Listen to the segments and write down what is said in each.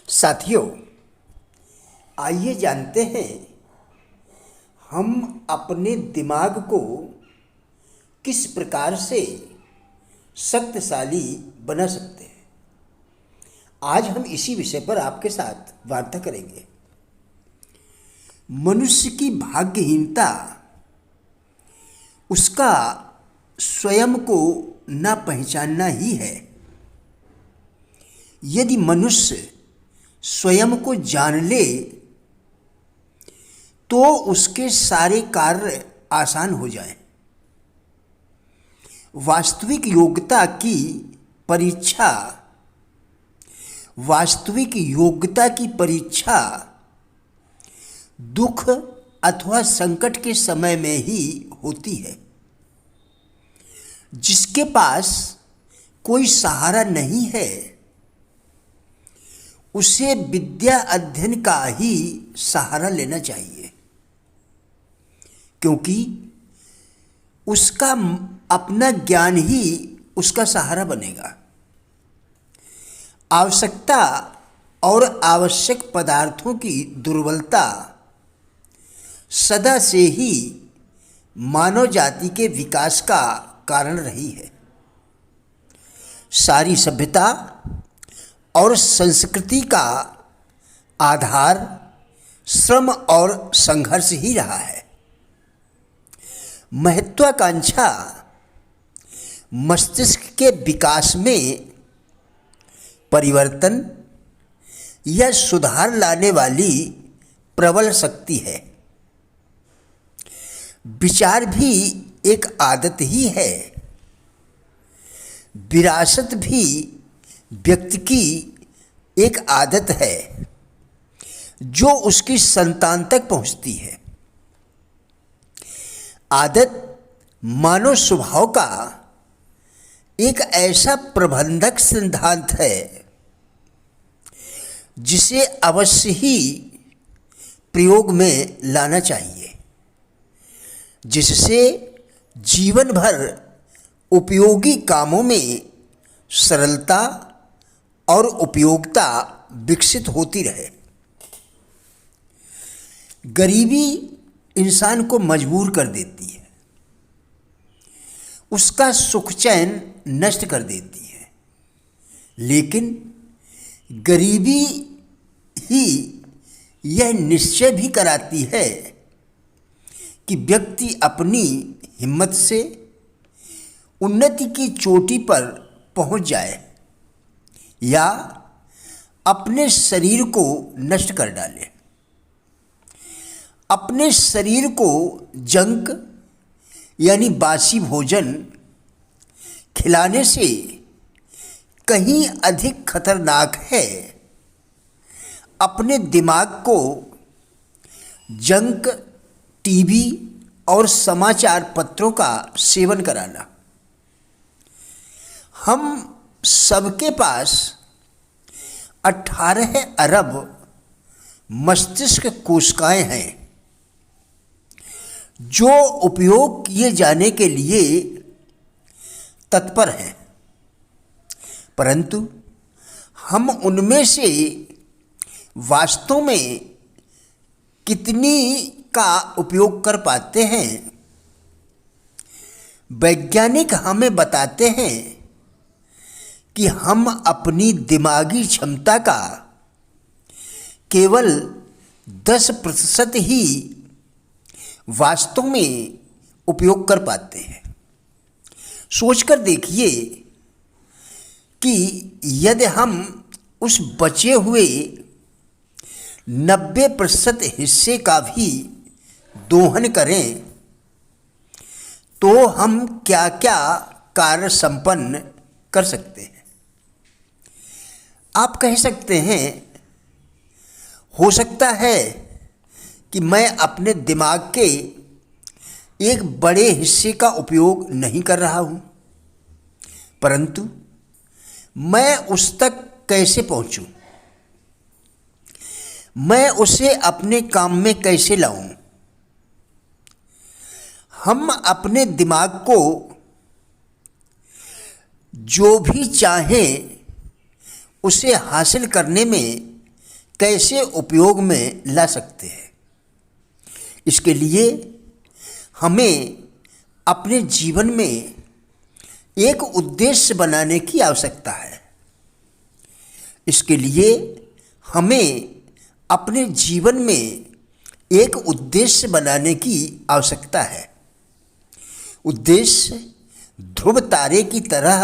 साथियों, आइए जानते हैं हम अपने दिमाग को किस प्रकार से शक्तिशाली बना सकते हैं। आज हम इसी विषय पर आपके साथ वार्ता करेंगे। मनुष्य की भाग्यहीनता उसका स्वयं को न पहचानना ही है। यदि मनुष्य स्वयं को जान ले तो उसके सारे कार्य आसान हो जाएं। वास्तविक योग्यता की परीक्षा दुख अथवा संकट के समय में ही होती है। जिसके पास कोई सहारा नहीं है उसे विद्या अध्ययन का ही सहारा लेना चाहिए, क्योंकि उसका अपना ज्ञान ही उसका सहारा बनेगा। आवश्यकता और आवश्यक पदार्थों की दुर्बलता सदा से ही मानव जाति के विकास का कारण रही है। सारी सभ्यता और संस्कृति का आधार श्रम और संघर्ष ही रहा है। महत्वाकांक्षा मस्तिष्क के विकास में परिवर्तन या सुधार लाने वाली प्रबल शक्ति है। विचार भी एक आदत ही है। विरासत भी व्यक्ति की एक आदत है जो उसकी संतान तक पहुंचती है। आदत मानव स्वभाव का एक ऐसा प्रबंधक सिद्धांत है जिसे अवश्य ही प्रयोग में लाना चाहिए, जिससे जीवन भर उपयोगी कामों में सरलता और उपयोगिता विकसित होती रहे। गरीबी इंसान को मजबूर कर देती है, उसका सुख चैन नष्ट कर देती है, लेकिन गरीबी ही यह निश्चय भी कराती है कि व्यक्ति अपनी हिम्मत से उन्नति की चोटी पर पहुंच जाए या अपने शरीर को नष्ट कर डाले। अपने शरीर को जंक यानी बासी भोजन खिलाने से कहीं अधिक खतरनाक है अपने दिमाग को जंक टीवी और समाचार पत्रों का सेवन कराना। हम सबके पास 18 अरब मस्तिष्क कोशिकाएं हैं जो उपयोग किए जाने के लिए तत्पर हैं, परंतु हम उनमें से वास्तव में कितनी का उपयोग कर पाते हैं। वैज्ञानिक हमें बताते हैं कि हम अपनी दिमागी क्षमता का केवल 10% ही वास्तव में उपयोग कर पाते हैं। सोचकर देखिए कि यदि हम उस बचे हुए 90% हिस्से का भी दोहन करें तो हम क्या क्या कार्य संपन्न कर सकते हैं। आप कह सकते हैं, हो सकता है कि मैं अपने दिमाग के एक बड़े हिस्से का उपयोग नहीं कर रहा हूँ, परंतु मैं उस तक कैसे पहुँचूँ, मैं उसे अपने काम में कैसे लाऊं। हम अपने दिमाग को जो भी चाहें उसे हासिल करने में कैसे उपयोग में ला सकते हैं। इसके लिए हमें अपने जीवन में एक उद्देश्य बनाने की आवश्यकता है। इसके लिए हमें अपने जीवन में एक उद्देश्य बनाने की आवश्यकता है। उद्देश्य ध्रुव तारे की तरह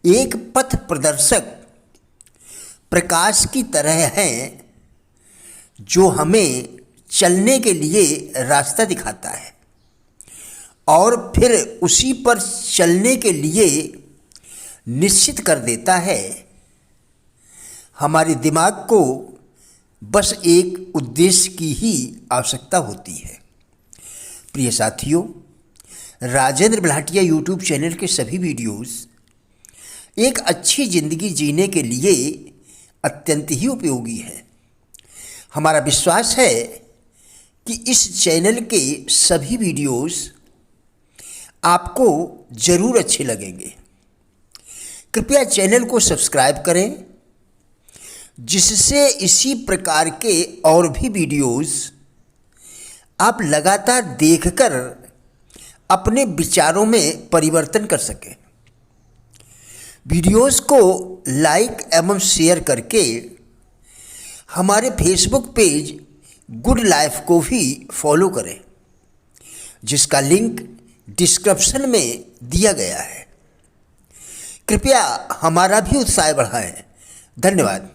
एक पथ प्रदर्शक प्रकाश की तरह हैं, जो हमें चलने के लिए रास्ता दिखाता है और फिर उसी पर चलने के लिए निश्चित कर देता है। हमारे दिमाग को बस एक उद्देश्य की ही आवश्यकता होती है। प्रिय साथियों, राजेंद्र बल्हाटिया यूट्यूब चैनल के सभी वीडियोस एक अच्छी ज़िंदगी जीने के लिए अत्यंत ही उपयोगी है। हमारा विश्वास है कि इस चैनल के सभी वीडियोस आपको ज़रूर अच्छे लगेंगे। कृपया चैनल को सब्सक्राइब करें, जिससे इसी प्रकार के और भी वीडियोस आप लगातार देखकर अपने विचारों में परिवर्तन कर सकें। वीडियोस को लाइक एवं शेयर करके हमारे फेसबुक पेज गुड लाइफ को भी फॉलो करें, जिसका लिंक डिस्क्रिप्शन में दिया गया है। कृपया हमारा भी उत्साह बढ़ाएं। धन्यवाद।